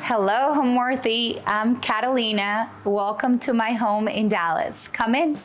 Hello, Homeworthy. I'm Catalina. Welcome to my home in Dallas. Come in.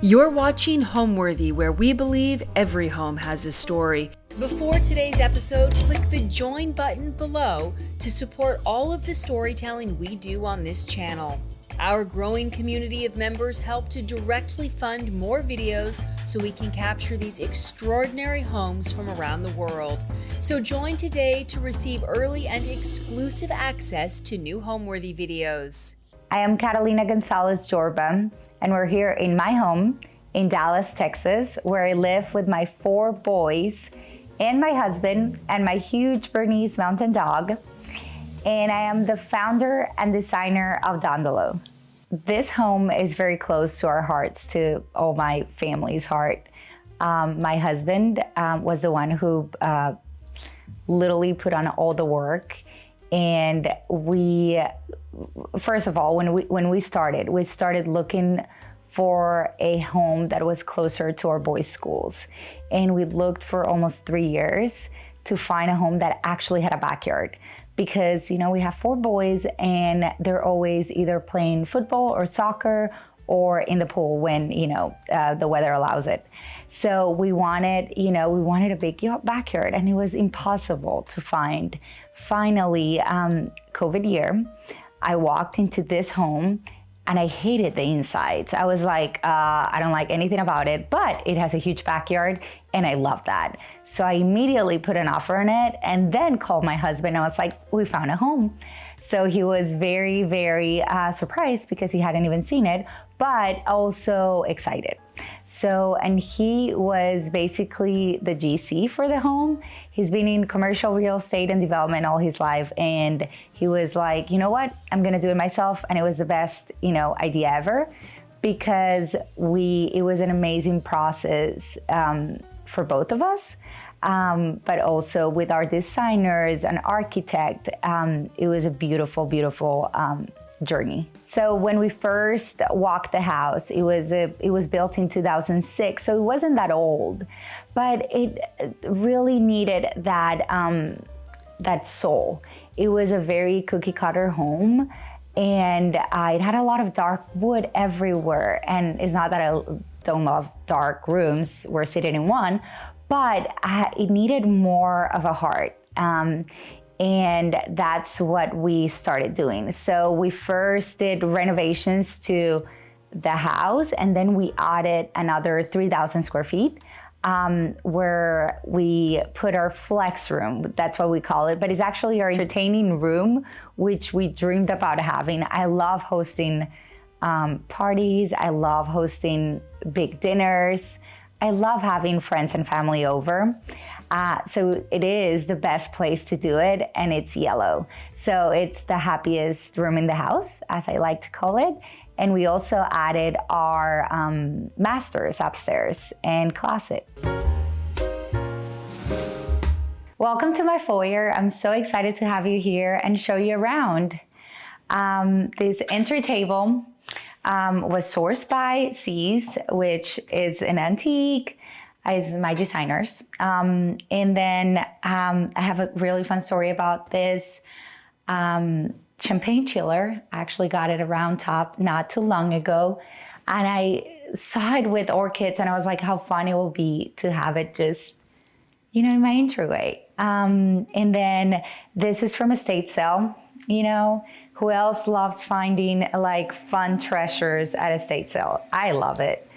You're watching Homeworthy, where we believe every home has a story. Before today's episode, click the join button below to support all of the storytelling we do on this channel. Our growing community of members help to directly fund more videos so we can capture these extraordinary homes from around the world. So join today to receive early and exclusive access to new Homeworthy videos. I am Catalina Gonzalez Jorba, and we're here in my home in Dallas, Texas, where I live with my 4 boys and my husband and my huge Bernese mountain dog. And I am the founder and designer of Dondolo. This home is very close to our hearts, to all my family's heart. My husband was the one who literally put on all the work. And we, first of all, when we started looking for a home that was closer to our boys' schools. And we looked for almost 3 years to find a home that actually had a backyard. Because, you know, we have 4 boys and they're always either playing football or soccer or in the pool when, the weather allows it. So we wanted a big backyard, and it was impossible to find. Finally, COVID year, I walked into this home and I hated the insides. I was like, I don't like anything about it, but it has a huge backyard and I love that. So I immediately put an offer on it and then called my husband. I was like, we found a home. So he was very, very surprised because he hadn't even seen it, but also excited. So, and he was basically the GC for the home. He's been in commercial real estate and development all his life. And he was like, you know what, I'm gonna do it myself. And it was the best, idea ever, because it was an amazing process for both of us. But also with our designers and architect, it was a beautiful, beautiful journey. So when we first walked the house, it was built in 2006, so it wasn't that old, but it really needed that soul. It was a very cookie cutter home, and it had a lot of dark wood everywhere. And it's not that I don't love dark rooms. We're sitting in one, but it needed more of a heart. And that's what we started doing. So we first did renovations to the house, and then we added another 3,000 square feet where we put our flex room. That's what we call it, but it's actually our entertaining room, which we dreamed about having. I love hosting parties. I love hosting big dinners. I love having friends and family over. So it is the best place to do it, and it's yellow. So it's the happiest room in the house, as I like to call it. And we also added our masters upstairs and closet. Welcome to my foyer. I'm so excited to have you here and show you around. This entry table was sourced by C's, which is an antique, is my designers. And then I have a really fun story about this champagne chiller. I actually got it around top not too long ago. And I saw it with orchids and I was like, how fun it will be to have it just, in my entryway. And then this is from estate sale. Who else loves finding like fun treasures at estate sale? I love it.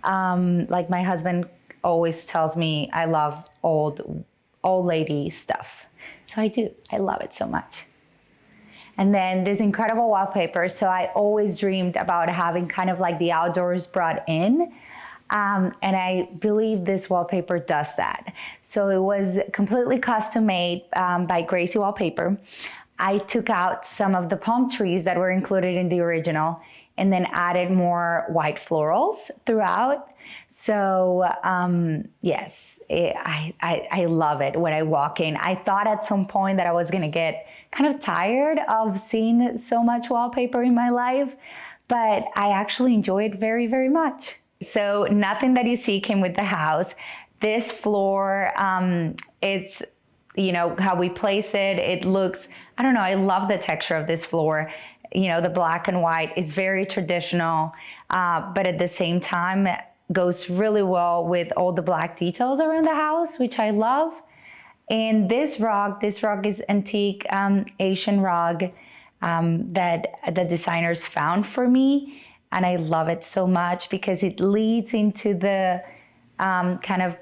Like my husband always tells me I love old lady stuff. So I do. I love it so much. And then this incredible wallpaper. So I always dreamed about having kind of like the outdoors brought in. And I believe this wallpaper does that. So it was completely custom made by Gracie Wallpaper. I took out some of the palm trees that were included in the original and then added more white florals throughout. So yes, I love it when I walk in. I thought at some point that I was gonna get kind of tired of seeing so much wallpaper in my life, but I actually enjoy it very, very much. So nothing that you see came with the house. This floor, it's, you know, how we place it, it looks, I don't know, I love the texture of this floor. You know, the black and white is very traditional, but at the same time, goes really well with all the black details around the house, which I love. And this rug is antique Asian rug that the designers found for me. And I love it so much because it leads into the kind of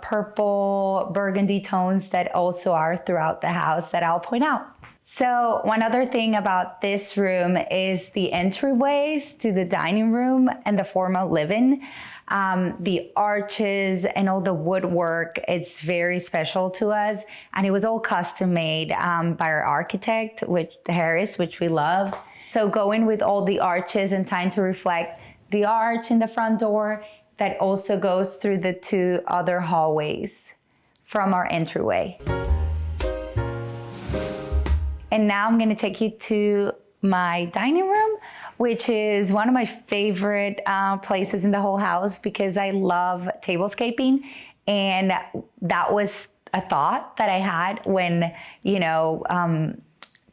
purple burgundy tones that also are throughout the house that I'll point out. So one other thing about this room is the entryways to the dining room and the formal living. The arches and all the woodwork, it's very special to us. And it was all custom made by our architect, Harris, which we love. So going with all the arches and trying to reflect the arch in the front door that also goes through the two other hallways from our entryway. And now I'm gonna take you to my dining room, which is one of my favorite places in the whole house because I love tablescaping. And that was a thought that I had when, you know,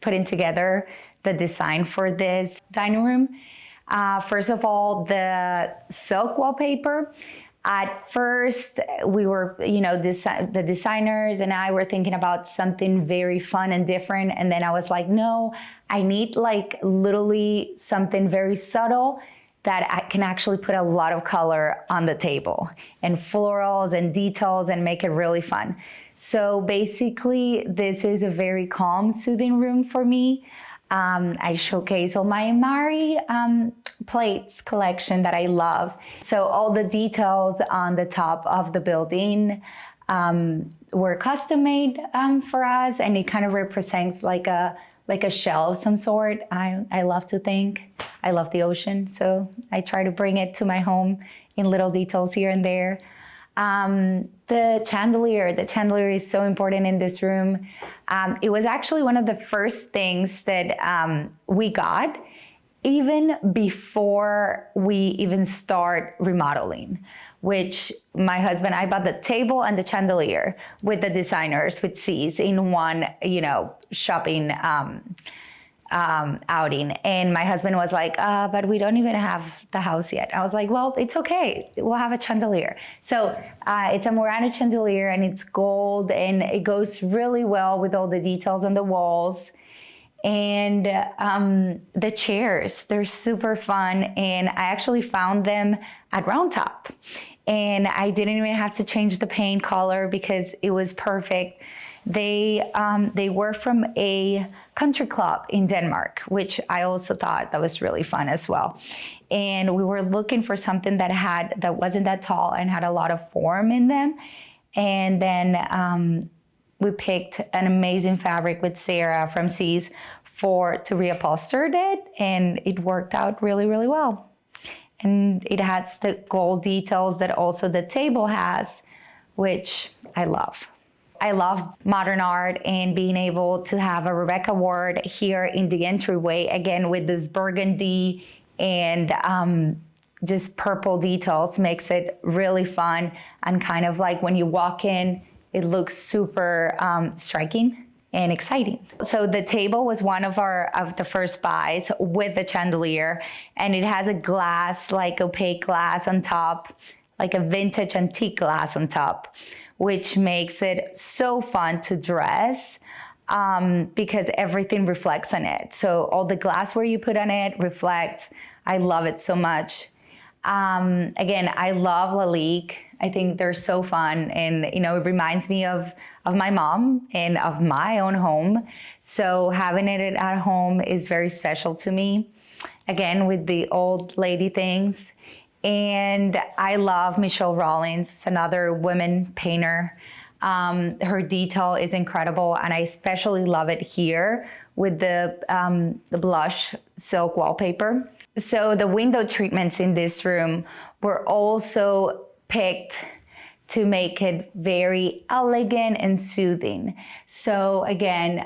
putting together the design for this dining room. First of all, the silk wallpaper. At first, we were, you know, the designers and I were thinking about something very fun and different. And then I was like, no, I need like literally something very subtle that I can actually put a lot of color on the table and florals and details and make it really fun. So basically, this is a very calm, soothing room for me. I showcase all my Mari plates collection that I love. So all the details on the top of the building were custom made for us, and it kind of represents like a shell of some sort. I love to think. I love the ocean, so I try to bring it to my home in little details here and there. The chandelier is so important in this room. It was actually one of the first things that we got even before we even start remodeling, which my husband, I bought the table and the chandelier with the designers, with C's in one, you know, shopping outing. And my husband was like, but we don't even have the house yet. I was like, well, it's okay. We'll have a chandelier. So it's a Murano chandelier and it's gold and it goes really well with all the details on the walls. And the chairs, they're super fun. And I actually found them at Round Top. And I didn't even have to change the paint color because it was perfect. They were from a country club in Denmark, which I also thought that was really fun as well. And we were looking for something that wasn't that tall and had a lot of form in them. And then we picked an amazing fabric with Sarah from C's to reupholster it, and it worked out really, really well. And it has the gold details that also the table has, which I love. I love modern art and being able to have a Rebecca Ward here in the entryway, again with this burgundy and just purple details makes it really fun and kind of like when you walk in, it looks super striking and exciting. So the table was one of the first buys with the chandelier, and it has a glass, like opaque glass on top, like a vintage antique glass on top, which makes it so fun to dress because everything reflects on it. So all the glassware you put on it reflects. I love it so much. Again, I love Lalique. I think they're so fun, and you know, it reminds me of my mom and of my own home. So having it at home is very special to me. Again, with the old lady things. And I love Michelle Rollins, another women painter. Her detail is incredible, and I especially love it here with the blush silk wallpaper. So the window treatments in this room were also picked to make it very elegant and soothing. So again,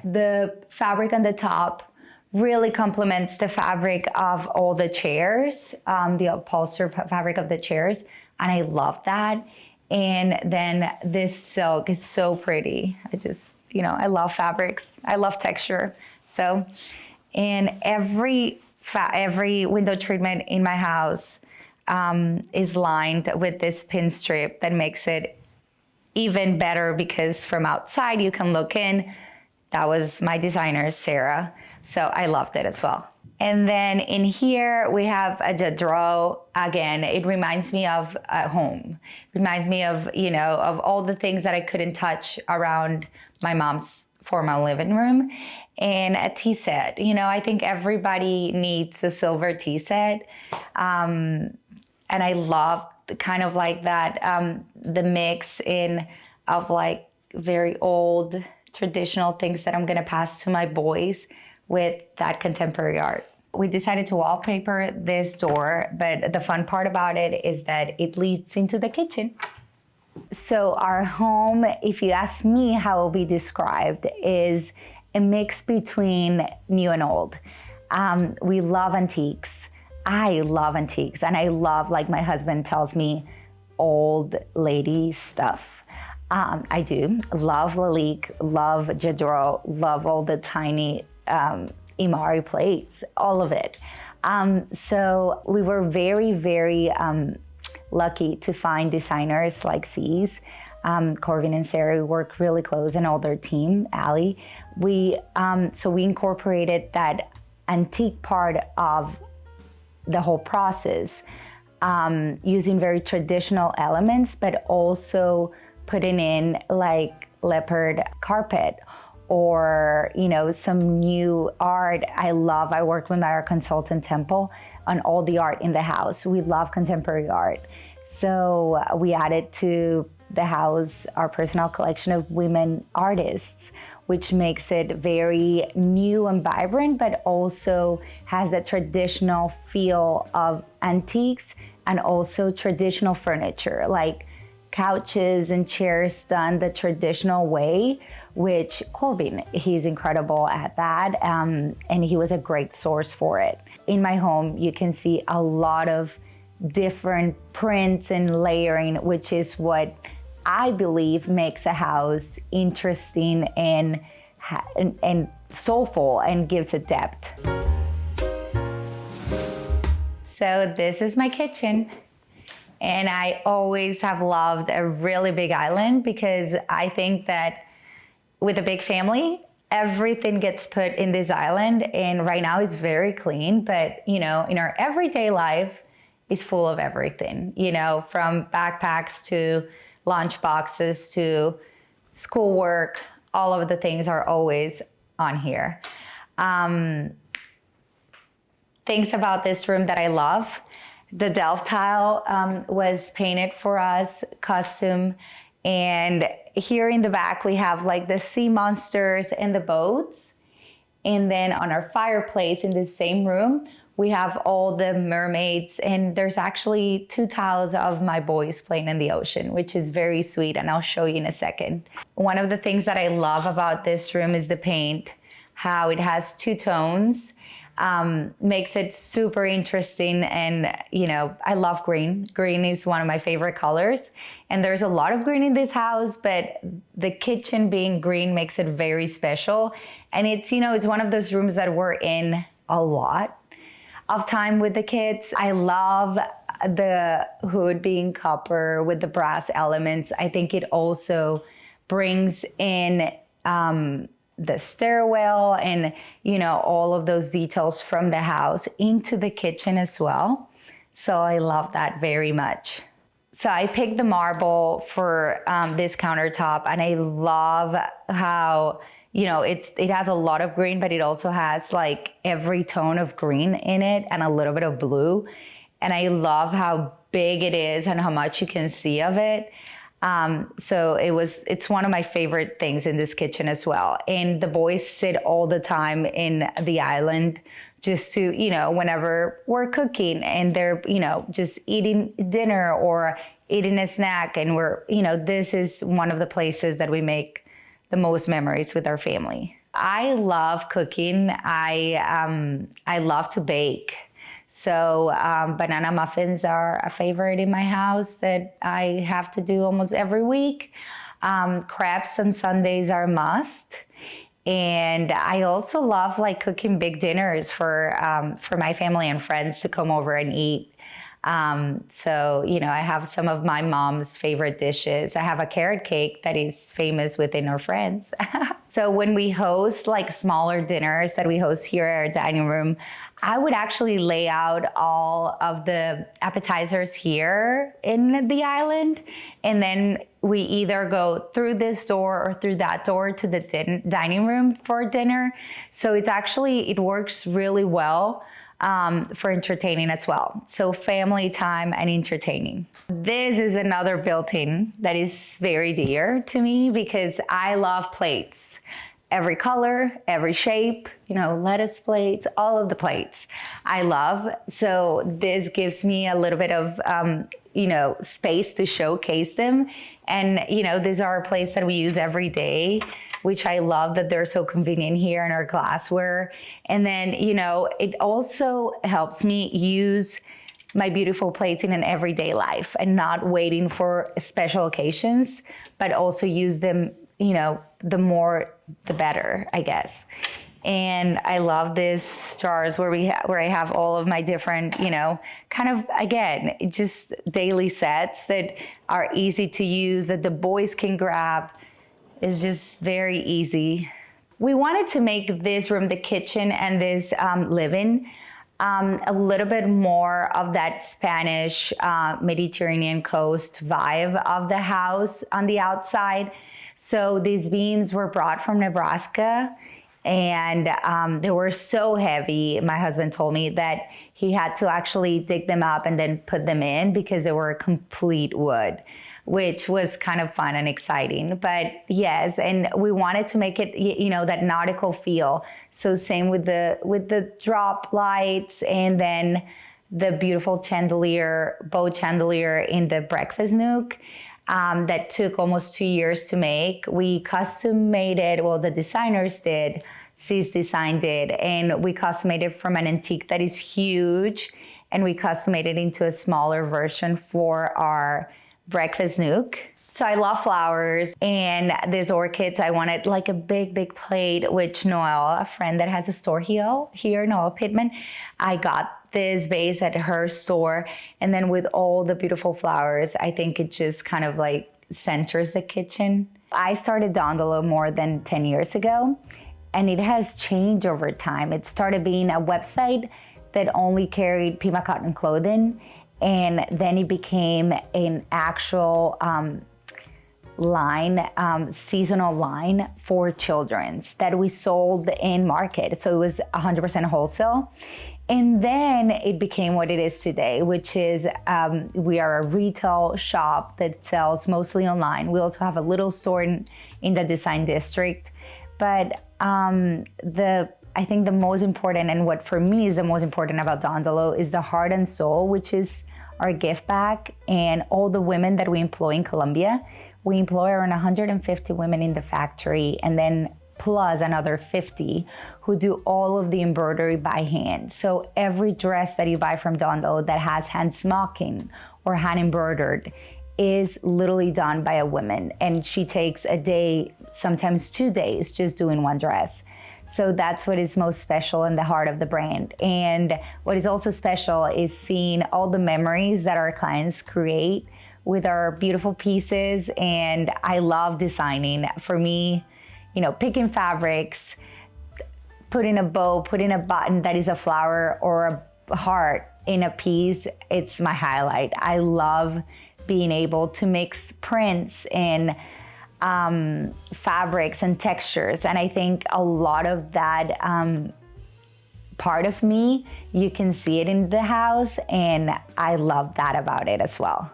the fabric on the top really complements the fabric of all the chairs, the upholstered fabric of the chairs, and I love that. And then this silk is so pretty. I just, I love fabrics. I love texture. So, and every window treatment in my house is lined with this pin strip that makes it even better because from outside you can look in. That was my designer, Sarah. So I loved it as well. And then in here we have a jadro. Again, it reminds me of a home. Reminds me of, of all the things that I couldn't touch around my mom's formal living room. And a tea set. I think everybody needs a silver tea set. And I love kind of like that, the mix in of like very old traditional things that I'm gonna pass to my boys with that contemporary art. We decided to wallpaper this door, but the fun part about it is that it leads into the kitchen. So our home, if you ask me how it will be described, is a mix between new and old. We love antiques. I love antiques, and I love, like my husband tells me, old lady stuff. I do love Lalique, love Jadro, love all the tiny Imari plates, all of it. So we were very, very lucky to find designers like C's. Corvin and Sarah work really close, and all their team, Ali. So we incorporated that antique part of the whole process, using very traditional elements, but also putting in like leopard carpet or, some new art. I worked with my art consultant, Temple, on all the art in the house. We love contemporary art. So we added to the house our personal collection of women artists, which makes it very new and vibrant, but also has the traditional feel of antiques and also traditional furniture, like couches and chairs done the traditional way, which Corbin, he's incredible at that, and he was a great source for it. In my home, you can see a lot of different prints and layering, which is what I believe makes a house interesting and soulful and gives it depth. So this is my kitchen. And I always have loved a really big island because I think that with a big family, everything gets put in this island. And right now it's very clean, but in our everyday life, it's full of everything, from backpacks to lunch boxes to schoolwork. All of the things are always on here. Things about this room that I love. The Delft tile was painted for us, custom. And here in the back, we have like the sea monsters and the boats. And then on our fireplace in the same room, we have all the mermaids, and there's actually 2 tiles of my boys playing in the ocean, which is very sweet, and I'll show you in a second. One of the things that I love about this room is the paint, how it has 2 tones, makes it super interesting, and I love green. Green is one of my favorite colors, and there's a lot of green in this house, but the kitchen being green makes it very special, and it's one of those rooms that we're in a lot of time with the kids. I love the hood being copper with the brass elements. I think it also brings in the stairwell and all of those details from the house into the kitchen as well. So I love that very much. So I picked the marble for this countertop, and I love how it has a lot of green, but it also has like every tone of green in it and a little bit of blue. And I love how big it is and how much you can see of it. So it's one of my favorite things in this kitchen as well. And the boys sit all the time in the island just to, whenever we're cooking and they're, just eating dinner or eating a snack. And this is one of the places that we make the most memories with our family. I love cooking. I love to bake. So banana muffins are a favorite in my house that I have to do almost every week. Crepes on Sundays are a must. And I also love cooking big dinners for my family and friends to come over and eat. So, I have some of my mom's favorite dishes. I have a carrot cake that is famous within our friends. So when we host smaller dinners that we host here at our dining room, I would actually lay out all of the appetizers here in the island. And then we either go through this door or through that door to the dining room for dinner. So it works really well for entertaining as well. So family time and entertaining. This is another built-in that is very dear to me because I love plates. Every color, every shape, lettuce plates, all of the plates I love. So this gives me a little bit of, space to showcase them. And, these are plates that we use every day, which I love that they're so convenient here in our glassware. And then, it also helps me use my beautiful plates in an everyday life and not waiting for special occasions, but also use them, the more, the better, I guess. And I love these jars where I have all of my different, kind of, again, just daily sets that are easy to use, that the boys can grab. It's just very easy. We wanted to make this room, the kitchen and this living, a little bit more of that Spanish Mediterranean coast vibe of the house on the outside. So these beams were brought from Nebraska and they were so heavy. My husband told me that he had to actually dig them up and then put them in because they were complete wood, which was kind of fun and exciting. But yes, and we wanted to make it, that nautical feel. So same with the drop lights and then the beautiful bow chandelier in the breakfast nook. That took almost 2 years to make. We custom made it, well, the designers did, Cis Design did, and we custom made it from an antique that is huge, and we custom made it into a smaller version for our breakfast nook. So I love flowers, and these orchids, I wanted a big plate, which Noelle, a friend that has a store here, Noelle Pittman, I got this vase at her store, and then with all the beautiful flowers, I think it just kind of centers the kitchen. I started Dondolo more than 10 years ago, and it has changed over time. It started being a website that only carried Pima cotton clothing, and then it became an actual seasonal line for children's that we sold in market. So it was 100% wholesale. And then it became what it is today, which is we are a retail shop that sells mostly online. We also have a little store in the design district. But I think the most important, and what for me is the most important about Dondolo, is the heart and soul, which is our gift bag and all the women that we employ in Colombia. We employ around 150 women in the factory, and then plus another 50 who do all of the embroidery by hand. So every dress that you buy from Dondolo that has hand smocking or hand embroidered is literally done by a woman. And she takes a day, sometimes 2 days, just doing one dress. So that's what is most special in the heart of the brand. And what is also special is seeing all the memories that our clients create with our beautiful pieces. And I love designing. For me, picking fabrics, putting a bow, putting a button that is a flower or a heart in a piece, it's my highlight. I love being able to mix prints and fabrics and textures. And I think a lot of that part of me, you can see it in the house, and I love that about it as well.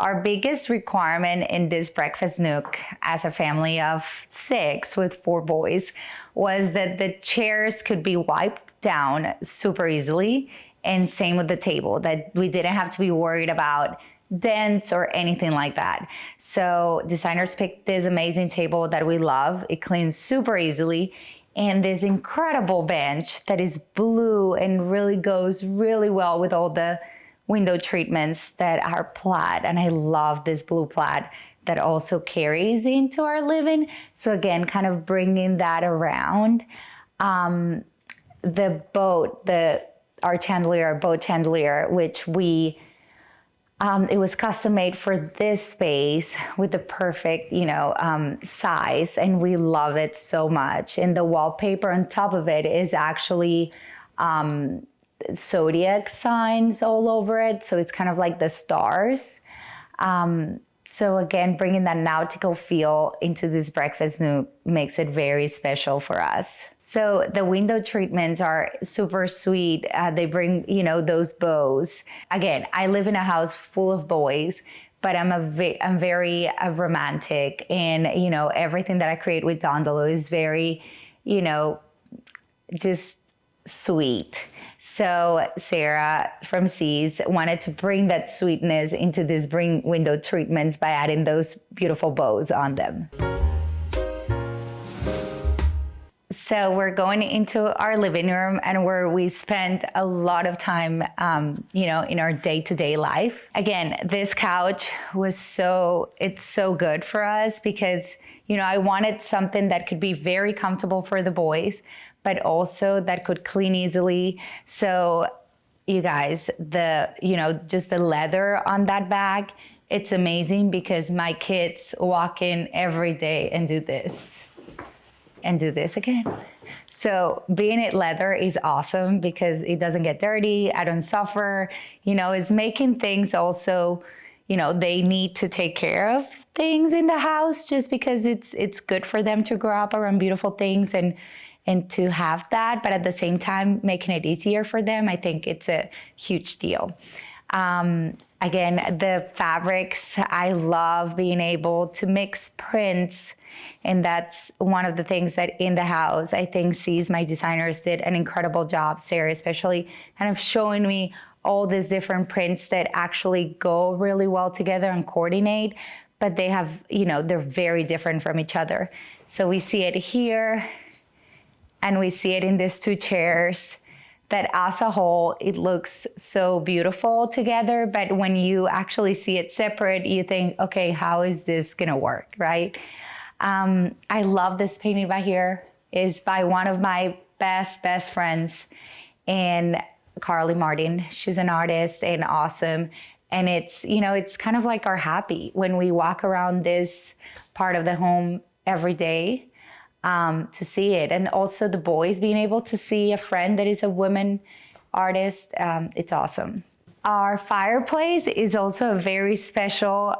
our biggest requirement in this breakfast nook as a family of 6 with 4 boys was that the chairs could be wiped down super easily, and same with the table, that we didn't have to be worried about dents or anything like that. So designers picked this amazing table that we love. It cleans super easily, and this incredible bench that is blue and really goes really well with all the window treatments that are plaid. And I love this blue plaid that also carries into our living. So again, kind of bringing that around. The boat, our chandelier, our boat chandelier, which it was custom made for this space with the perfect, size, and we love it so much. And the wallpaper on top of it is actually zodiac signs all over it, so it's kind of like the stars. So again, bringing that nautical feel into this breakfast nook makes it very special for us. So the window treatments are super sweet. They bring, those bows. Again, I live in a house full of boys, but I'm very romantic, and everything that I create with Dondolo is very, just sweet. So Sarah from Seas wanted to bring that sweetness into these window treatments by adding those beautiful bows on them. So we're going into our living room, and where we spend a lot of time, in our day-to-day life. Again, this couch it's so good for us because, I wanted something that could be very comfortable for the boys, but also that could clean easily. So you guys, just the leather on that bag, it's amazing because my kids walk in every day and do this again. So being it leather is awesome because it doesn't get dirty. I don't suffer, it's making things also, they need to take care of things in the house just because it's good for them to grow up around beautiful things and to have that, but at the same time, making it easier for them, I think it's a huge deal. Again, the fabrics, I love being able to mix prints, and that's one of the things that in the house, I think my designers did an incredible job, Sarah, especially kind of showing me all these different prints that actually go really well together and coordinate, but they have, they're very different from each other. So we see it here, and we see it in these 2 chairs, that as a whole, it looks so beautiful together. But when you actually see it separate, you think, okay, how is this gonna work, right? I love this painting right here. It's by one of my best friends, and Carly Martin. She's an artist and awesome. And it's, it's kind of like our happy when we walk around this part of the home every day. To see it, and also the boys being able to see a friend that is a woman artist, it's awesome. Our fireplace is also a very special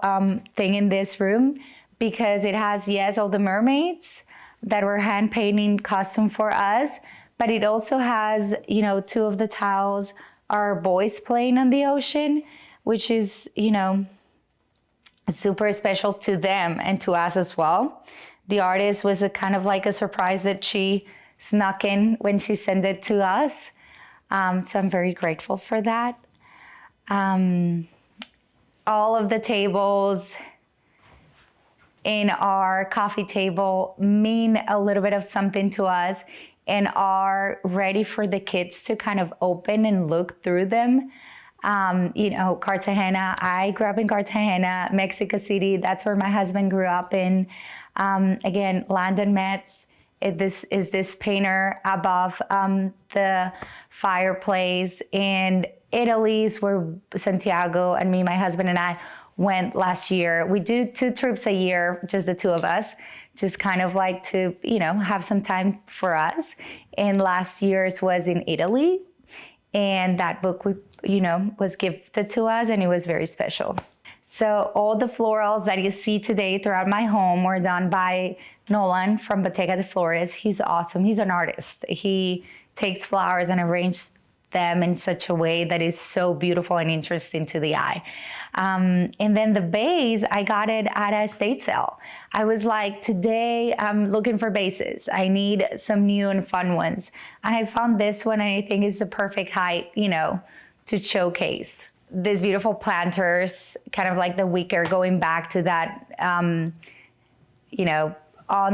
thing in this room because it has, all the mermaids that were hand painting custom for us, but it also has, 2 of the tiles are boys playing on the ocean, which is, super special to them and to us as well. The artist was a kind of like a surprise that she snuck in when she sent it to us. So I'm very grateful for that. All of the tables in our coffee table mean a little bit of something to us and are ready for the kids to kind of open and look through them. Cartagena, I grew up in Cartagena, Mexico City. That's where my husband grew up in. Again, Landon Metz, this painter above the fireplace. And Italy's where Santiago and me, my husband and I, went last year. We do 2 trips a year, just the 2 of us, just kind of like to, have some time for us. And last year's was in Italy. And that book was gifted to us, and it was very special. So all the florals that you see today throughout my home were done by Nolan from Bottega de Flores. He's awesome. He's an artist. He takes flowers and arranges them in such a way that is so beautiful and interesting to the eye. And then the vase, I got it at a estate sale. I was like, today I'm looking for vases. I need some new and fun ones. And I found this one, and I think it's the perfect height, to showcase. These beautiful planters, kind of like the wicker, going back to that, on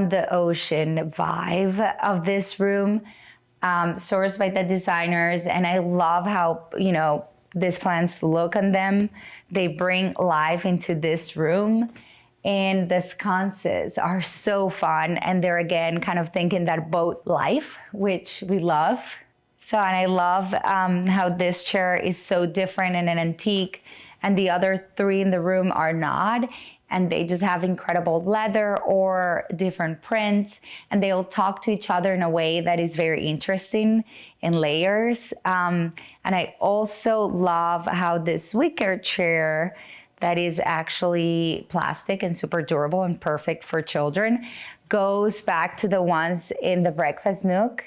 the ocean vibe of this room, sourced by the designers. And I love how, these plants look on them. They bring life into this room. And the sconces are so fun. And they're, again, kind of thinking that boat life, which we love. So, and I love how this chair is so different and an antique, and the other three in the room are not. And they just have incredible leather or different prints, and they'll talk to each other in a way that is very interesting in layers. And I also love how this wicker chair that is actually plastic and super durable and perfect for children goes back to the ones in the breakfast nook.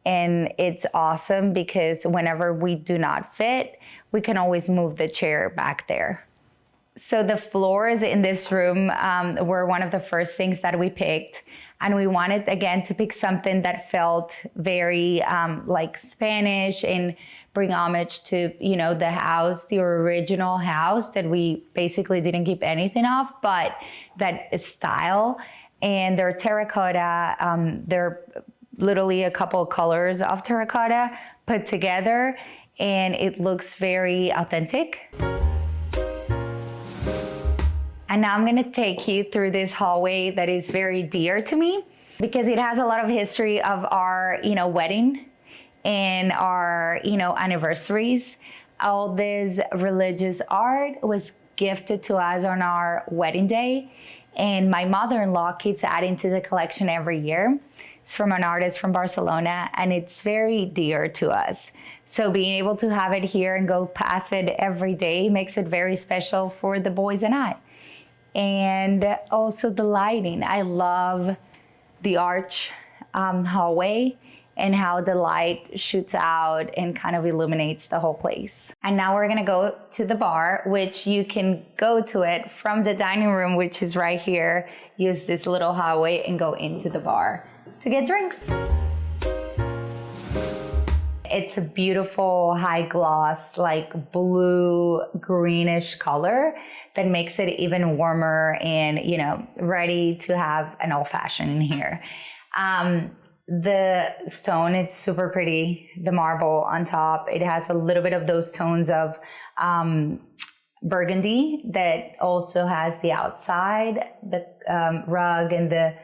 And it's awesome because whenever we do not fit, we can always move the chair back there. So the floors in this room were one of the first things that we picked. And we wanted, again, to pick something that felt very like Spanish and bring homage to, the house, the original house that we basically didn't keep anything of, but that is style. And they're terracotta. They're literally a couple of colors of terracotta put together, and it looks very authentic. And now I'm gonna take you through this hallway that is very dear to me because it has a lot of history of our, wedding and our, anniversaries. All this religious art was gifted to us on our wedding day. And my mother-in-law keeps adding to the collection every year. It's from an artist from Barcelona, and it's very dear to us. So being able to have it here and go past it every day makes it very special for the boys and I. And also the lighting. I love the arch hallway and how the light shoots out and kind of illuminates the whole place. And now we're gonna go to the bar, which you can go to it from the dining room, which is right here. Use this little hallway and go into the bar to get drinks. It's a beautiful high gloss, like blue greenish color that makes it even warmer and, ready to have an old fashioned in here. The stone, it's super pretty. The marble on top, it has a little bit of those tones of burgundy that also has the outside, the rug and the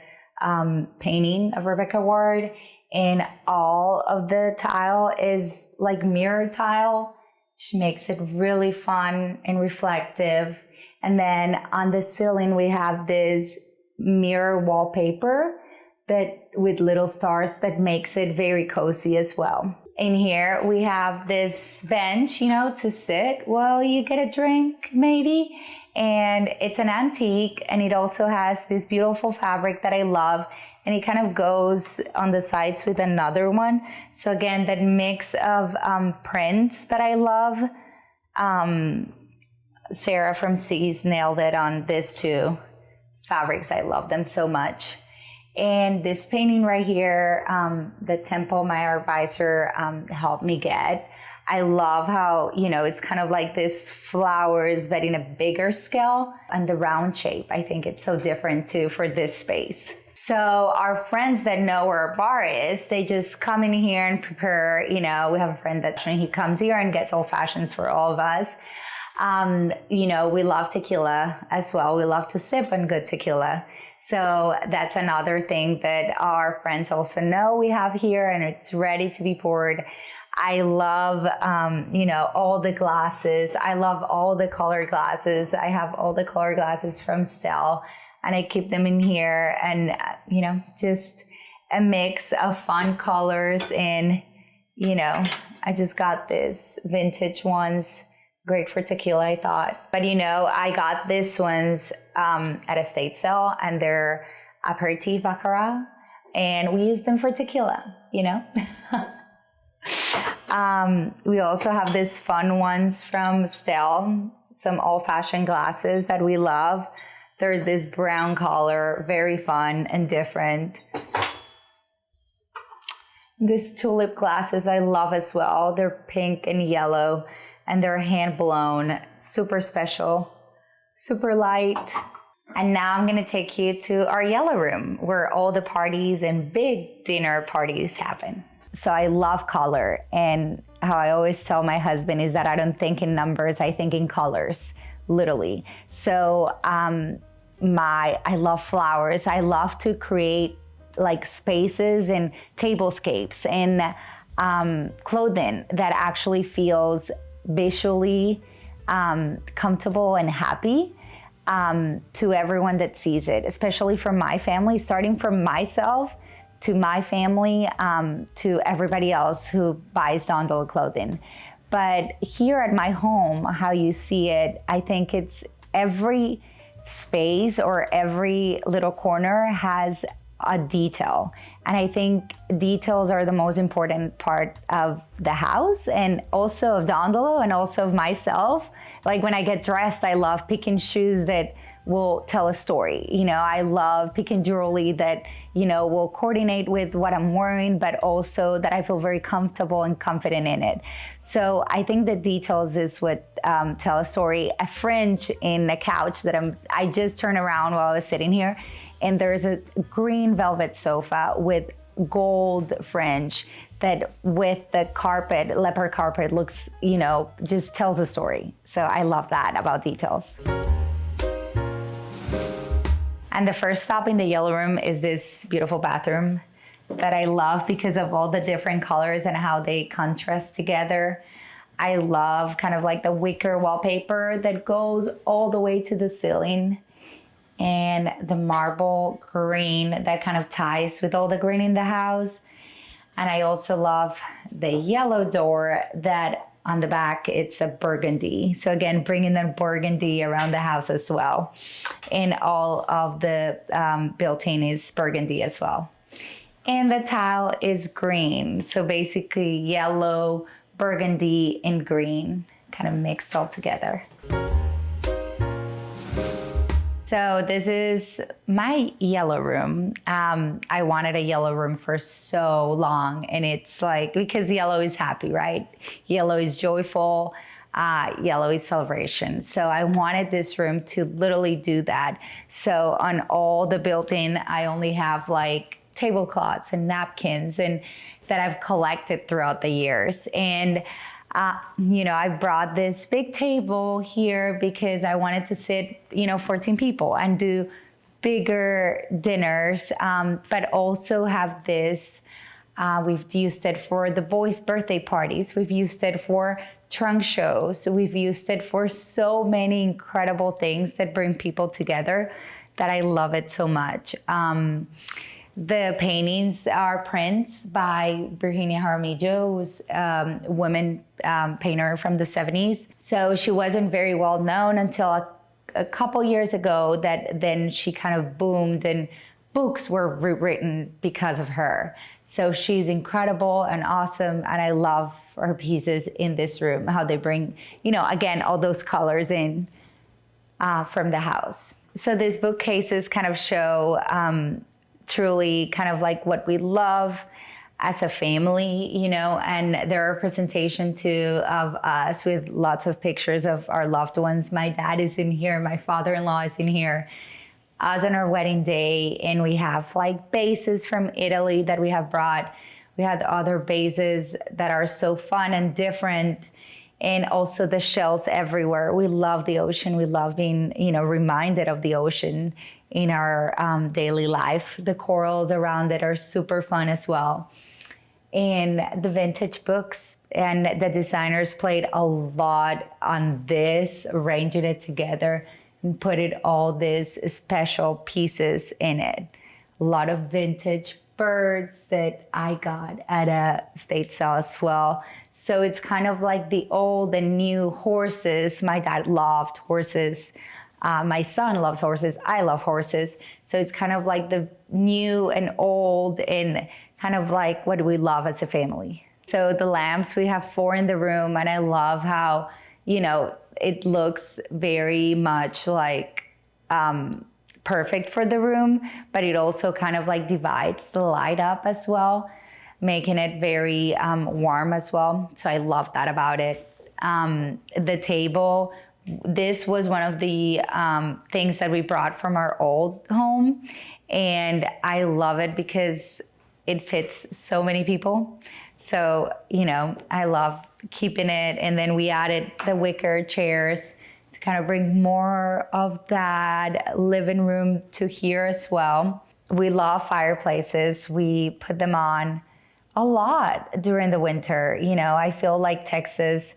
painting of Rebecca Ward. And all of the tile is like mirror tile, which makes it really fun and reflective. And then on the ceiling, we have this mirror wallpaper that with little stars that makes it very cozy as well. In here, we have this bench, to sit while you get a drink, maybe. And it's an antique, and it also has this beautiful fabric that I love. And it kind of goes on the sides with another one. So again, that mix of prints that I love. Sarah from C's nailed it on this too. Fabrics, I love them so much. And this painting right here, the temple my advisor helped me get. I love how, it's kind of like this flowers, but in a bigger scale, and the round shape. I think it's so different too for this space. So our friends that know where our bar is, they just come in here and prepare, we have a friend that he comes here and gets old fashions for all of us. We love tequila as well. We love to sip on good tequila. So that's another thing that our friends also know we have here, and it's ready to be poured. I love, all the glasses. I love all the colored glasses. I have all the colored glasses from Stell, and I keep them in here, and, just a mix of fun colors. And, I just got this vintage ones. Great for tequila, I thought. But I got these ones at a estate sale, and they're aperitif baccarat, and we use them for tequila, We also have these fun ones from Stell, some old-fashioned glasses that we love. They're this brown color, very fun and different. These tulip glasses I love as well. They're pink and yellow, and they're hand blown, super special, super light. And now I'm gonna take you to our yellow room where all the parties and big dinner parties happen. So I love color, and how I always tell my husband is that I don't think in numbers, I think in colors, literally. So I love flowers. I love to create like spaces and tablescapes and clothing that actually feels visually comfortable and happy to everyone that sees it, especially from my family, starting from myself to my family, to everybody else who buys Dondolo clothing. But here at my home, how you see it, I think it's every space or every little corner has a detail. And I think details are the most important part of the house and also of Dondolo and also of myself. Like when I get dressed, I love picking shoes that will tell a story. You know, I love picking jewelry that, you know, will coordinate with what I'm wearing, but also that I feel very comfortable and confident in it. So I think the details is what tell a story. A fringe in the couch that I just turned around while I was sitting here, and there's a green velvet sofa with gold fringe that with the carpet, leopard carpet looks, you know, just tells a story. So I love that about details. And the first stop in the yellow room is this beautiful bathroom that I love because of all the different colors and how they contrast together. I love kind of like the wicker wallpaper that goes all the way to the ceiling, and the marble green that kind of ties with all the green in the house. And I also love the yellow door that on the back, it's a burgundy. So again, bringing the burgundy around the house as well. And all of the built-in is burgundy as well. And the tile is green. So basically yellow, burgundy, and green kind of mixed all together. So this is my yellow room. I wanted a yellow room for so long, and it's like, because yellow is happy, right? Yellow is joyful, yellow is celebration. So I wanted this room to literally do that. So on all the built-in, I only have like tablecloths and napkins and that I've collected throughout the years. And you know, I brought this big table here because I wanted to sit, 14 people and do bigger dinners, but also have this, we've used it for the boys' birthday parties. We've used it for trunk shows. We've used it for so many incredible things that bring people together that I love it so much. The paintings are prints by Virginia Jaramillo, who's a woman painter from the 70s. So she wasn't very well known until a couple years ago, that then she kind of boomed and books were written because of her. So she's incredible and awesome, and I love her pieces in this room, how they bring, again, all those colors in from the house. So these bookcases kind of show truly kind of like what we love as a family, and they're a representation too of us with lots of pictures of our loved ones. My dad is in here, my father-in-law is in here, us on our wedding day, and we have like bases from Italy that we have brought. We had other bases that are so fun and different, and also the shells everywhere. We love the ocean. We love being, reminded of the ocean in our daily life. The corals around it are super fun as well. And the vintage books, and the designers played a lot on this, arranging it together and put it all these special pieces in it. A lot of vintage birds that I got at a estate sale as well. So it's kind of like the old and new horses. My dad loved horses. My son loves horses. I love horses. So it's kind of like the new and old, and kind of like what we love as a family. So the lamps, we have 4 in the room, and I love how, it looks very much like perfect for the room, but it also kind of like divides the light up as well, making it very warm as well. So I love that about it. The table, this was one of the things that we brought from our old home, and I love it because it fits so many people. So, I love keeping it. And then we added the wicker chairs to kind of bring more of that living room to here as well. We love fireplaces. We put them on a lot during the winter. I feel like Texas,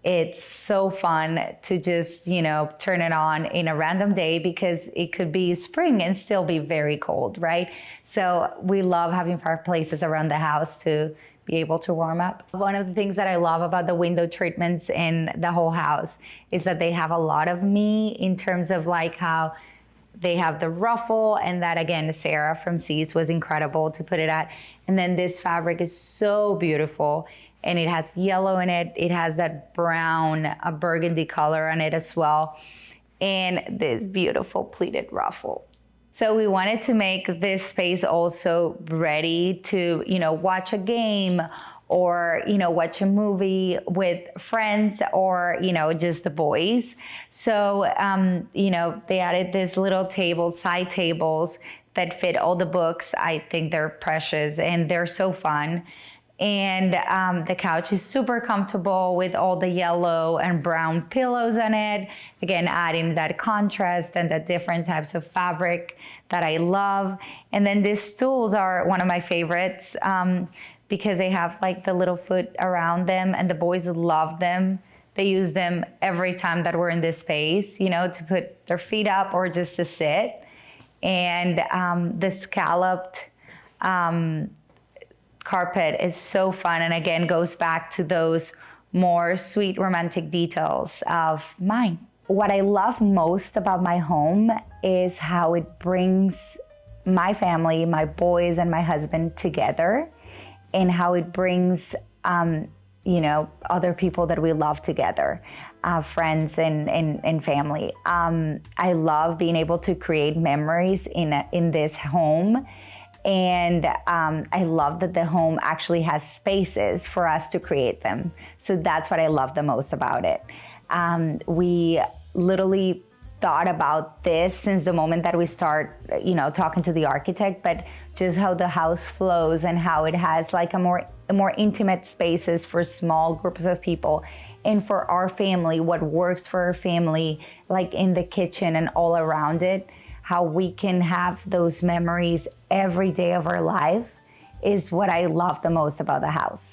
it's so fun to just, turn it on in a random day because it could be spring and still be very cold, right? So we love having fireplaces around the house to be able to warm up. One of the things that I love about the window treatments in the whole house is that they have a lot of me in terms of like how they have the ruffle, and that again, Sarah from C's was incredible to put it at. And then this fabric is so beautiful, and it has yellow in it. It has that brown, a burgundy color on it as well. And this beautiful pleated ruffle. So we wanted to make this space also ready to, watch a game or, watch a movie with friends or, just the boys. So, they added this little side tables that fit all the books. I think they're precious and they're so fun. And the couch is super comfortable with all the yellow and brown pillows on it. Again, adding that contrast and the different types of fabric that I love. And then these stools are one of my favorites because they have like the little foot around them, and the boys love them. They use them every time that we're in this space, to put their feet up or just to sit. And the scalloped carpet is so fun, and again goes back to those more sweet romantic details of mine. What I love most about my home is how it brings my family, my boys and my husband together, and how it brings other people that we love together, friends and family. I love being able to create memories in this home. And I love that the home actually has spaces for us to create them. So that's what I love the most about it. We literally thought about this since the moment that we start, talking to the architect, but just how the house flows and how it has like a more intimate spaces for small groups of people. And for our family, what works for our family, like in the kitchen and all around it, how we can have those memories every day of our life is what I love the most about the house.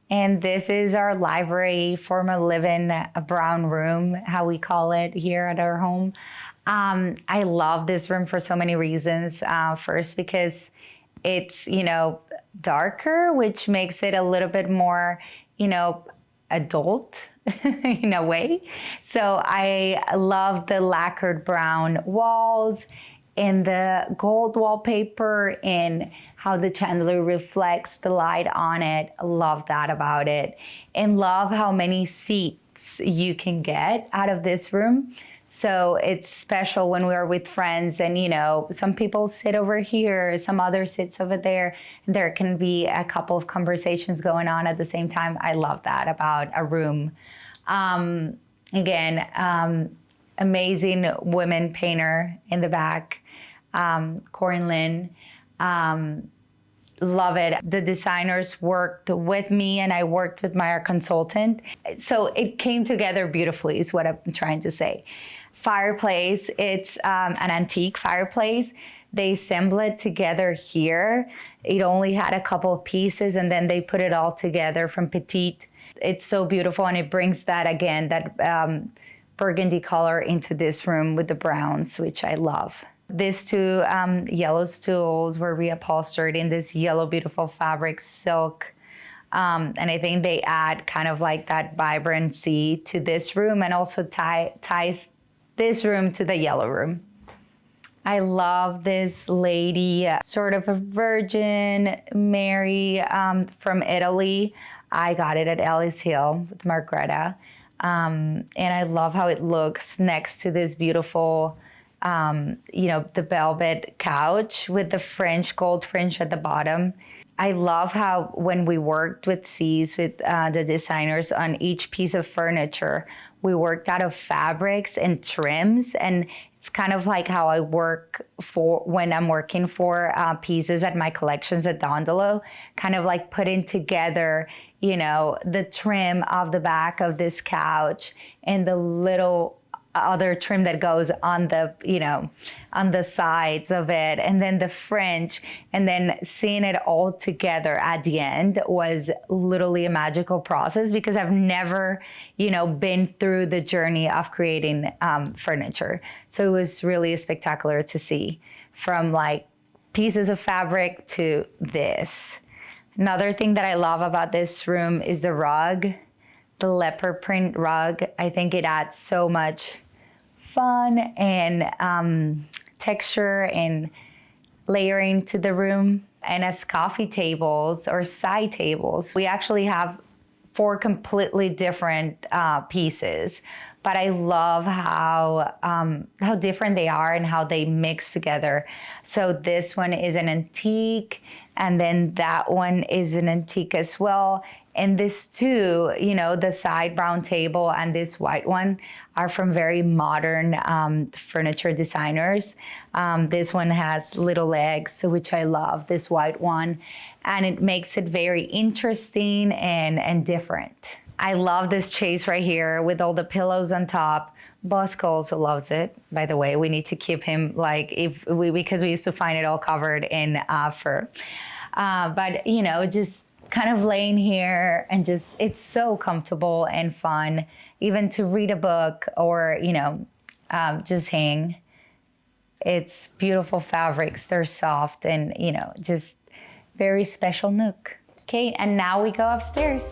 And this is our library, formal living, a brown room, how we call it here at our home. I love this room for so many reasons. First, because it's, darker, which makes it a little bit more, adult in a way. So I love the lacquered brown walls and the gold wallpaper and how the chandelier reflects the light on it. I love that about it. And love how many seats you can get out of this room. So it's special when we're with friends and, some people sit over here, some others sits over there. And there can be a couple of conversations going on at the same time. I love that about a room. Amazing women painter in the back, Corinne Lynn. Love it. The designers worked with me and I worked with my art consultant. So it came together beautifully is what I'm trying to say. Fireplace, it's an antique fireplace. They assembled it together here. It only had a couple of pieces and then they put it all together from petite. It's so beautiful and it brings that, again, that burgundy color into this room with the browns, which I love. These two yellow stools were reupholstered in this yellow, beautiful fabric silk. And I think they add kind of like that vibrancy to this room and also ties this room to the yellow room. I love this lady, sort of a Virgin Mary from Italy. I got it at Ellis Hill with Margareta. And I love how it looks next to this beautiful, the velvet couch with the French gold fringe at the bottom. I love how when we worked with C's, with the designers on each piece of furniture, we worked out of fabrics and trims. And it's kind of like how I work for when I'm working for pieces at my collections at Dondolo, kind of like putting together, the trim of the back of this couch and the little other trim that goes on the sides of it, and then the French, and then seeing it all together at the end was literally a magical process, because I've never been through the journey of creating furniture. So it was really spectacular to see, from like pieces of fabric to this. Another thing that I love about this room is the rug. The leopard print rug. I think it adds so much fun and texture and layering to the room. And as coffee tables or side tables, we actually have 4 completely different pieces. But I love how different they are and how they mix together. So this one is an antique, and then that one is an antique as well. And this too, the side brown table and this white one are from very modern furniture designers. This one has little legs, which I love, this white one. And it makes it very interesting and different. I love this chase right here with all the pillows on top. Bosco also loves it, by the way. We need to keep him because we used to find it all covered in fur. But just kind of laying here and it's so comfortable and fun, even to read a book or, just hang. It's beautiful fabrics. They're soft and, just very special nook. Okay, and now we go upstairs.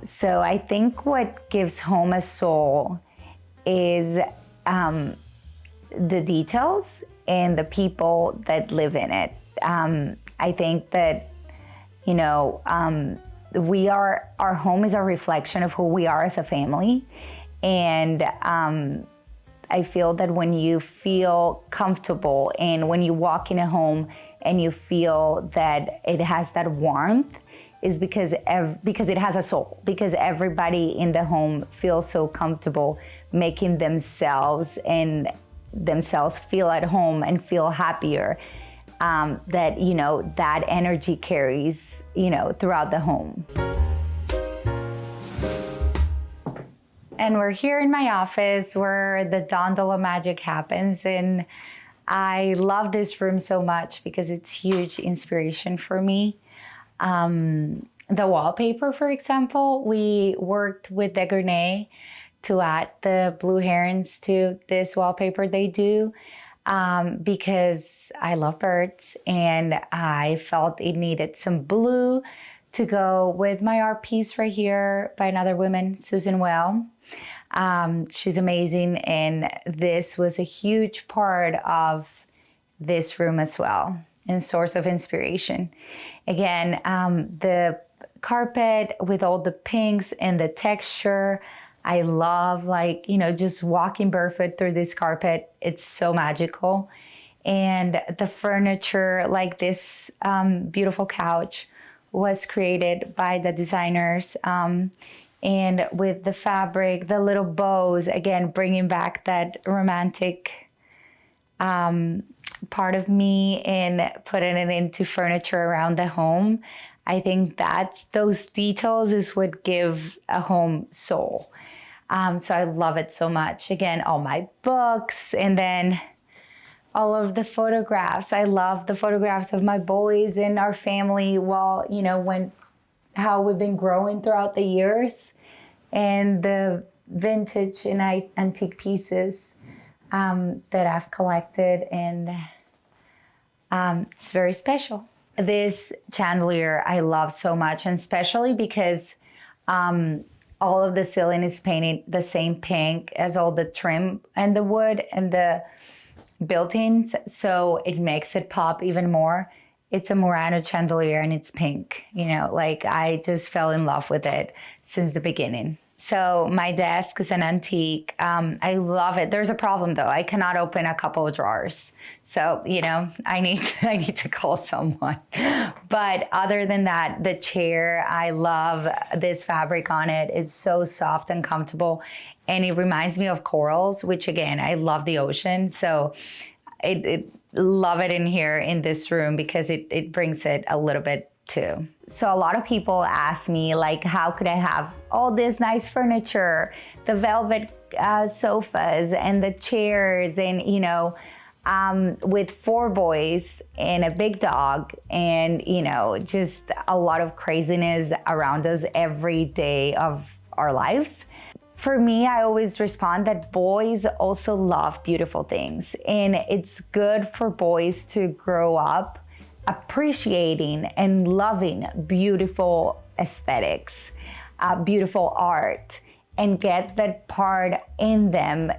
So I think what gives home a soul is the details and the people that live in it. I think that, our home is a reflection of who we are as a family. And I feel that when you feel comfortable and when you walk in a home and you feel that it has that warmth, is because it has a soul, because everybody in the home feels so comfortable making themselves feel at home and feel happier, that energy carries, throughout the home. And we're here in my office where the Dondolo magic happens. And I love this room so much because it's huge inspiration for me. The wallpaper, for example, we worked with Degrenay to add the blue herons to this wallpaper they do, because I love birds and I felt it needed some blue to go with my art piece right here by another woman, Susan Well. She's amazing, and this was a huge part of this room as well, and source of inspiration. Again, the carpet with all the pinks and the texture. I love just walking barefoot through this carpet. It's so magical. And the furniture, like this beautiful couch, was created by the designers. And with the fabric, the little bows, again, bringing back that romantic part of me and putting it into furniture around the home. I think those details is what give a home soul. So I love it so much. Again, all my books, and then all of the photographs. I love the photographs of my boys and our family how we've been growing throughout the years, and the vintage and antique pieces that I've collected, and it's very special. This chandelier I love so much, and especially because All of the ceiling is painted the same pink as all the trim and the wood and the built-ins, so it makes it pop even more. It's a Murano chandelier and it's pink. Like I just fell in love with it since the beginning. So my desk is an antique. I love it. There's a problem though. I cannot open a couple of drawers. So, I need to call someone. But other than that, the chair, I love this fabric on it. It's so soft and comfortable. And it reminds me of corals, which again, I love the ocean. So it love it in here in this room because it brings it a little bit too. So a lot of people ask me, like, how could I have all this nice furniture, the velvet sofas and the chairs, and with 4 boys and a big dog, and just a lot of craziness around us every day of our lives. For me, I always respond that boys also love beautiful things, and it's good for boys to grow up appreciating and loving beautiful aesthetics, beautiful art, and get that part in them,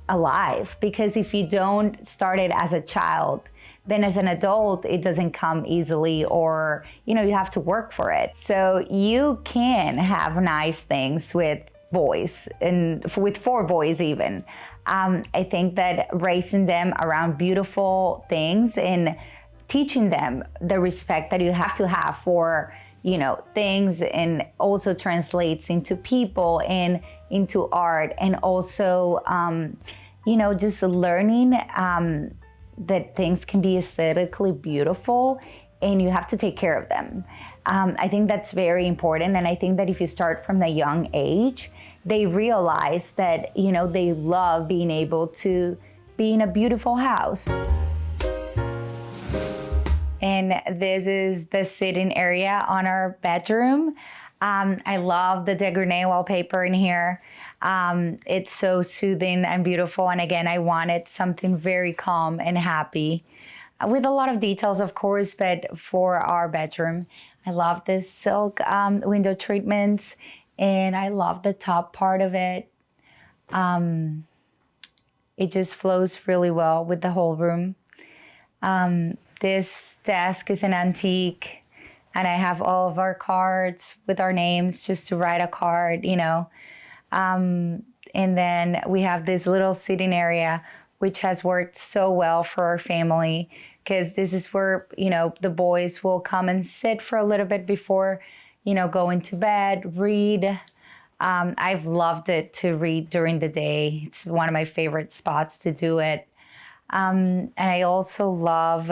alive. Because if you don't start it as a child, then as an adult, it doesn't come easily, or, you have to work for it. So you can have nice things with boys, and with 4 boys even. I think that raising them around beautiful things and teaching them the respect that you have to have for, things, and also translates into people and into art, and also, just learning that things can be aesthetically beautiful and you have to take care of them. I think that's very important. And I think that if you start from the young age, they realize that, they love being able to be in a beautiful house. And this is the sitting area on our bedroom. I love the degradé wallpaper in here. It's so soothing and beautiful. And again, I wanted something very calm and happy, with a lot of details, of course, but for our bedroom. I love this silk window treatments, and I love the top part of it. It just flows really well with the whole room. This desk is an antique, and I have all of our cards with our names just to write a card, And then we have this little sitting area, which has worked so well for our family, because this is where, the boys will come and sit for a little bit before, going to bed, read. I've loved it to read during the day. It's one of my favorite spots to do it. And I also love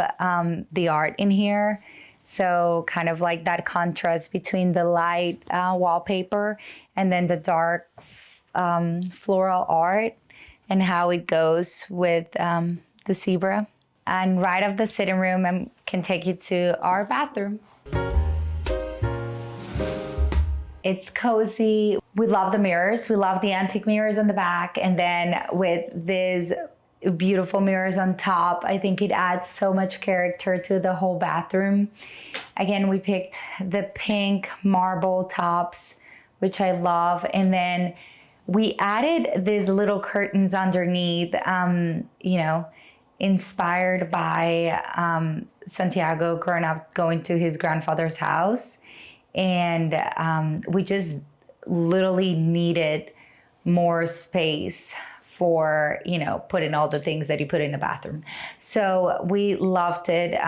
the art in here. So kind of like that contrast between the light wallpaper and then the dark floral art, and how it goes with the zebra. And right off the sitting room, I can take you to our bathroom. It's cozy. We love the mirrors. We love the antique mirrors on the back. And then with these beautiful mirrors on top, I think it adds so much character to the whole bathroom. Again, we picked the pink marble tops, which I love. And then we added these little curtains underneath, inspired by Santiago growing up going to his grandfather's house. And we just literally needed more space for, putting all the things that he put in the bathroom. So we loved it.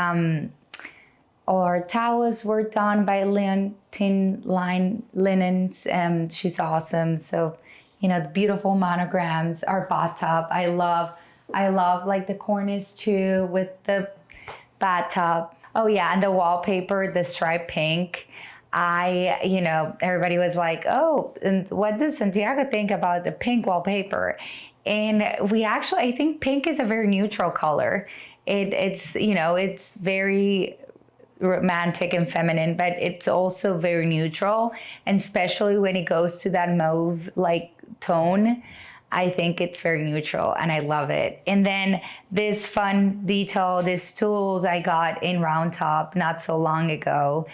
Our towels were done by Leontine Line Linens. She's awesome. So, the beautiful monograms, our bathtub. I love like the cornice too with the bathtub. Oh yeah, and the wallpaper, the striped pink. Everybody was like, oh, and what does Santiago think about the pink wallpaper? And I think pink is a very neutral color. It's very romantic and feminine, but it's also very neutral. And especially when it goes to that mauve like tone, I think it's very neutral and I love it. And then this fun detail, these tools I got in Round Top not so long ago.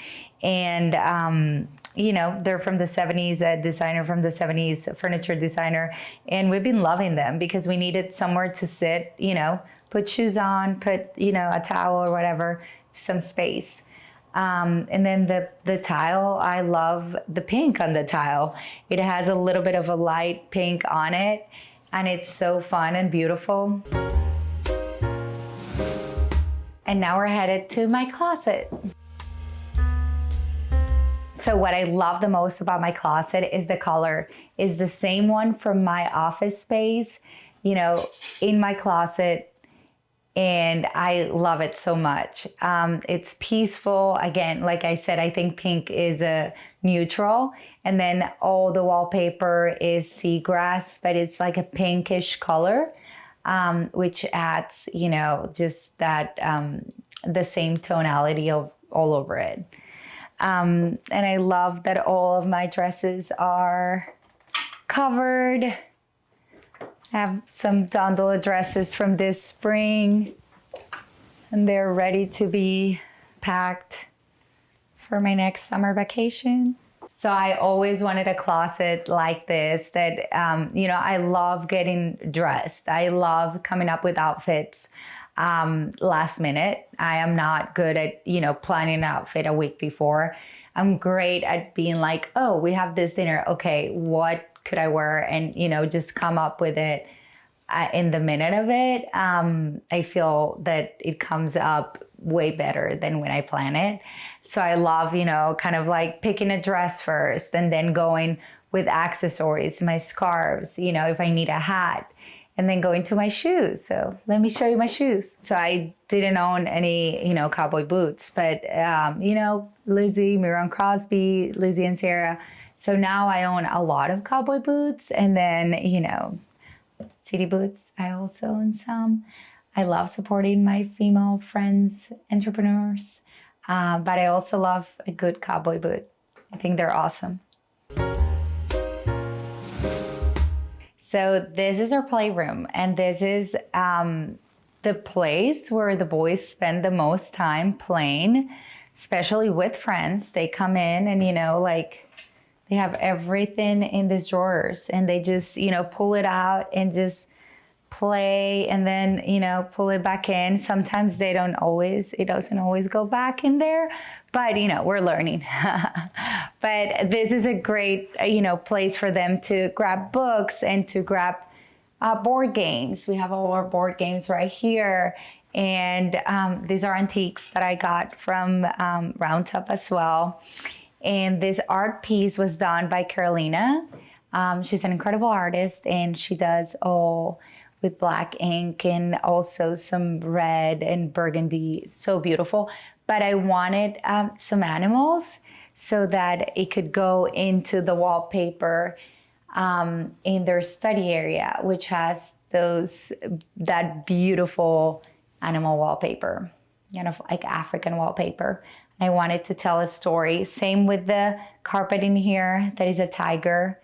And, you know, they're from the 70s, a designer from the 70s, a furniture designer. And we've been loving them because we needed somewhere to sit, you know, put shoes on, put, you know, a towel or whatever, some space. And then the tile, I love the pink on the tile. It has a little bit of a light pink on it, and it's so fun and beautiful. And now we're headed to my closet. So what I love the most about my closet is the color. It's the same one from my office space, you know, in my closet. And I love it so much. It's peaceful. Again, like I said, I think pink is a neutral. And then all the wallpaper is seagrass, but it's like a pinkish color, which adds, you know, just that, the same tonality of all over it. And I love that all of my dresses are covered. I have some Dondolo dresses from this spring, and they're ready to be packed for my next summer vacation. So I always wanted a closet like this that, you know, I love getting dressed. I love coming up with outfits last minute. I am not good at, you know, planning an outfit a week before. I'm great at being like, oh, we have this dinner. Okay, what could I wear? And, you know, just come up with it in the minute of it. I feel that it comes up way better than when I plan it. So I love, you know, kind of like picking a dress first and then going with accessories, my scarves, you know, if I need a hat, and then going to my shoes. So let me show you my shoes. So I didn't own any, you know, cowboy boots, but, you know, Lizzie, Miron Crosby, Lizzie and Sarah. So now I own a lot of cowboy boots, and then, you know, city boots. I also own some. I love supporting my female friends, entrepreneurs, but I also love a good cowboy boot. I think they're awesome. So this is our playroom, and this is the place where the boys spend the most time playing, especially with friends. They come in and, you know, like they have everything in these drawers, and they just, you know, pull it out and just play, and then, you know, pull it back in. Sometimes it doesn't always go back in there, but, you know, we're learning. But this is a great, you know, place for them to grab books and to grab board games. We have all our board games right here. And these are antiques that I got from Round Top as well. And this art piece was done by Catalina. She's an incredible artist, and she does all with black ink and also some red and burgundy. It's so beautiful. But I wanted some animals so that it could go into the wallpaper in their study area, which has that beautiful animal wallpaper, you know, like African wallpaper. I wanted to tell a story. Same with the carpet in here, that is a tiger.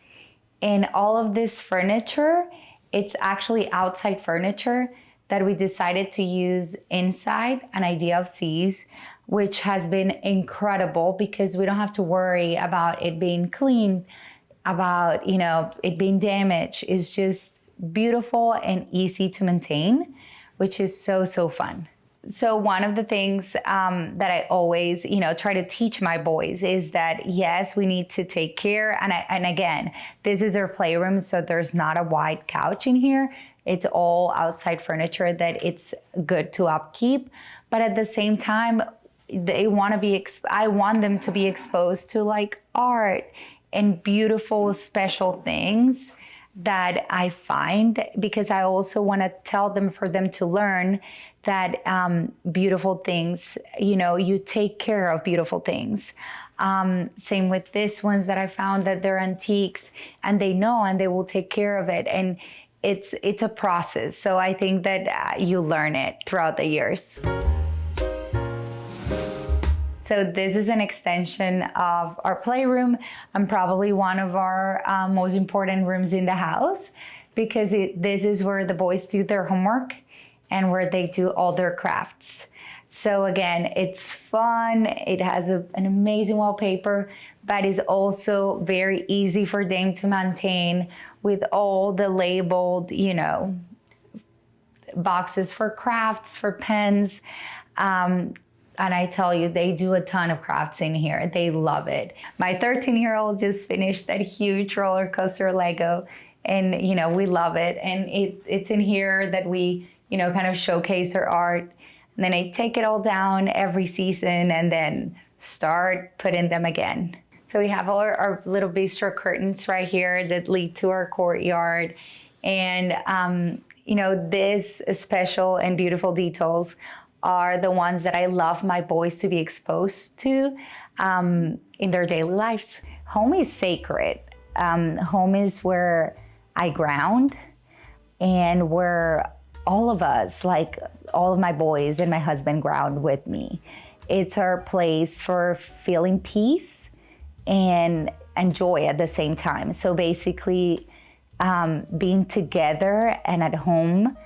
And all of this furniture, it's actually outside furniture that we decided to use inside an Idea of Seas, which has been incredible because we don't have to worry about it being clean, about, you know, it being damaged. It's just beautiful and easy to maintain, which is so, so fun. So one of the things that I always, you know, try to teach my boys is that, yes, we need to take care. And again, this is their playroom, so there's not a wide couch in here. It's all outside furniture that it's good to upkeep. But at the same time, I want them to be exposed to like art and beautiful, special things that I find, because I also want to tell them, for them to learn that beautiful things, you know, you take care of beautiful things. Same with this ones that I found that they're antiques, and they know, and they will take care of it. And it's a process. So I think that you learn it throughout the years. So this is an extension of our playroom and probably one of our most important rooms in the house. because this is where the boys do their homework and where they do all their crafts. So again, it's fun. It has an amazing wallpaper, but is also very easy for them to maintain with all the labeled, boxes for crafts, for pens. And I tell you, they do a ton of crafts in here. They love it. My 13-year-old just finished that huge roller coaster Lego, and we love it. And it's in here that we kind of showcase her art. And then I take it all down every season and then start putting them again. So we have all our little bistro curtains right here that lead to our courtyard. And, this special and beautiful details are the ones that I love my boys to be exposed to in their daily lives. Home is sacred. Home is where I ground, and where all of us, like all of my boys and my husband, ground with me. It's our place for feeling peace and joy at the same time. So basically, being together and at home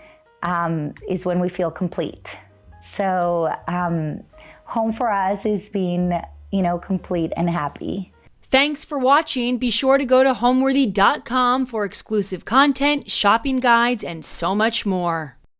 is when we feel complete. So home for us is being, complete and happy. Thanks for watching. Be sure to go to homeworthy.com for exclusive content, shopping guides, and so much more.